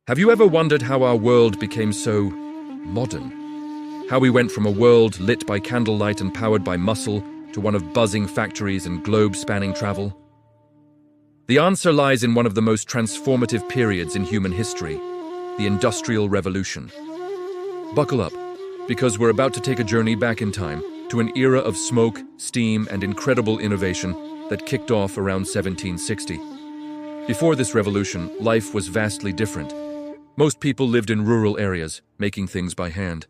Have you ever wondered how our world became so modern? How we went from a world lit by candlelight and powered by muscle to one of buzzing factories and globe-spanning travel? The answer lies in one of the most transformative periods in human history, the Industrial Revolution. Buckle up, because we're about to take a journey back in time to an era of smoke, steam, and incredible innovation that kicked off around 1760. Before this revolution, life was vastly different. Most people lived in rural areas, making things by hand.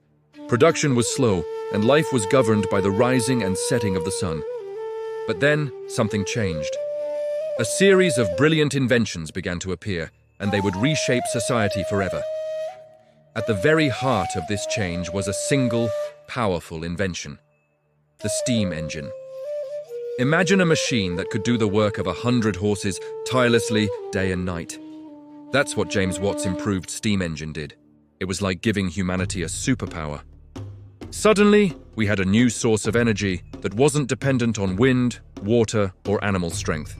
Production was slow, and life was governed by the rising and setting of the sun. But then, something changed. A series of brilliant inventions began to appear, and they would reshape society forever. At the very heart of this change was a single, powerful invention: the steam engine. Imagine a machine that could do the work of 100 horses tirelessly day and night. That's what James Watt's improved steam engine did. It was like giving humanity a superpower. Suddenly, we had a new source of energy that wasn't dependent on wind, water, or animal strength.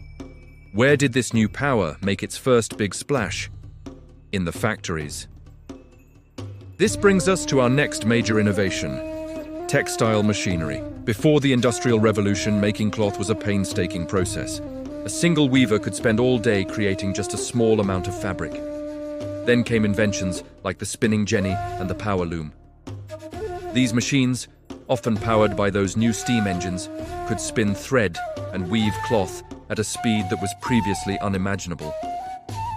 Where did this new power make its first big splash? In the factories. This brings us to our next major innovation: textile machinery. Before the Industrial Revolution, making cloth was a painstaking process. A single weaver could spend all day creating just a small amount of fabric. Then came inventions like the spinning jenny and the power loom. These machines, often powered by those new steam engines, could spin thread and weave cloth at a speed that was previously unimaginable.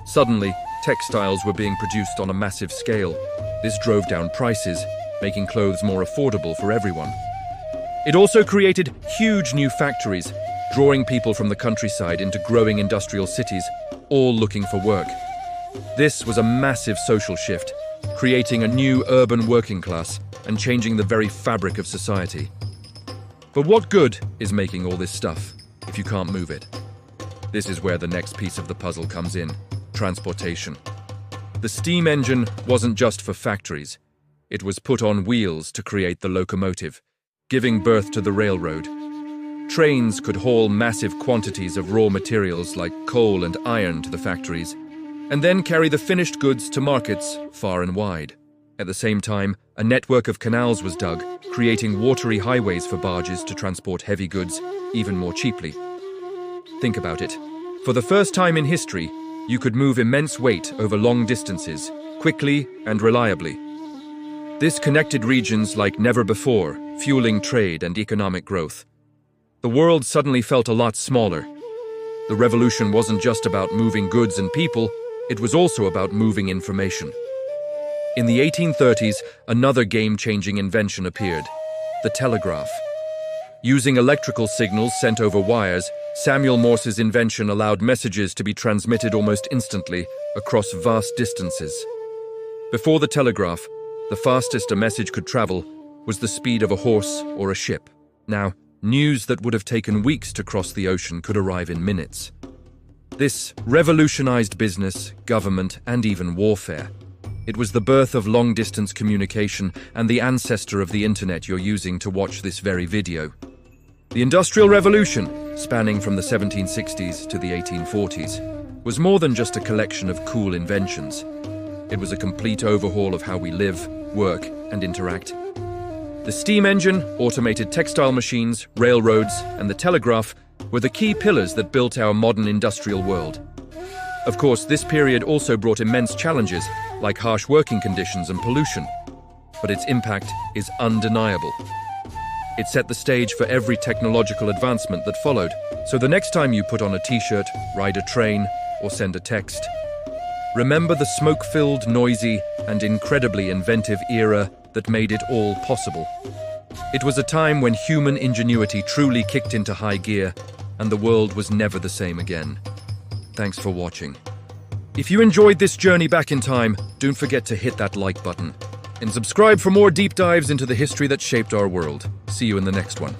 Suddenly, textiles were being produced on a massive scale. This drove down prices, making clothes more affordable for everyone. It also created huge new factories, drawing people from the countryside into growing industrial cities, all looking for work. This was a massive social shift, creating a new urban working class and changing the very fabric of society. But what good is making all this stuff if you can't move it? This is where the next piece of the puzzle comes in: transportation. The steam engine wasn't just for factories. It was put on wheels to create the locomotive, giving birth to the railroad. Trains could haul massive quantities of raw materials like coal and iron to the factories, and then carry the finished goods to markets far and wide. At the same time, a network of canals was dug, creating watery highways for barges to transport heavy goods even more cheaply. Think about it. For the first time in history, you could move immense weight over long distances, quickly and reliably. This connected regions like never before, fueling trade and economic growth. The world suddenly felt a lot smaller. The revolution wasn't just about moving goods and people, it was also about moving information. In the 1830s, another game-changing invention appeared: the telegraph. Using electrical signals sent over wires, Samuel Morse's invention allowed messages to be transmitted almost instantly across vast distances. Before the telegraph, the fastest a message could travel was the speed of a horse or a ship. Now, news that would have taken weeks to cross the ocean could arrive in minutes. This revolutionized business, government, and even warfare. It was the birth of long-distance communication and the ancestor of the internet you're using to watch this very video. The Industrial Revolution, spanning from the 1760s to the 1840s, was more than just a collection of cool inventions. It was a complete overhaul of how we live, work, and interact. The steam engine, automated textile machines, railroads, and the telegraph were the key pillars that built our modern industrial world. Of course, this period also brought immense challenges, like harsh working conditions and pollution. But its impact is undeniable. It set the stage for every technological advancement that followed. So the next time you put on a t-shirt, ride a train, or send a text, remember the smoke-filled, noisy, and incredibly inventive era that made it all possible. It was a time when human ingenuity truly kicked into high gear, and the world was never the same again. Thanks for watching. If you enjoyed this journey back in time, don't forget to hit that like button and subscribe for more deep dives into the history that shaped our world. See you in the next one.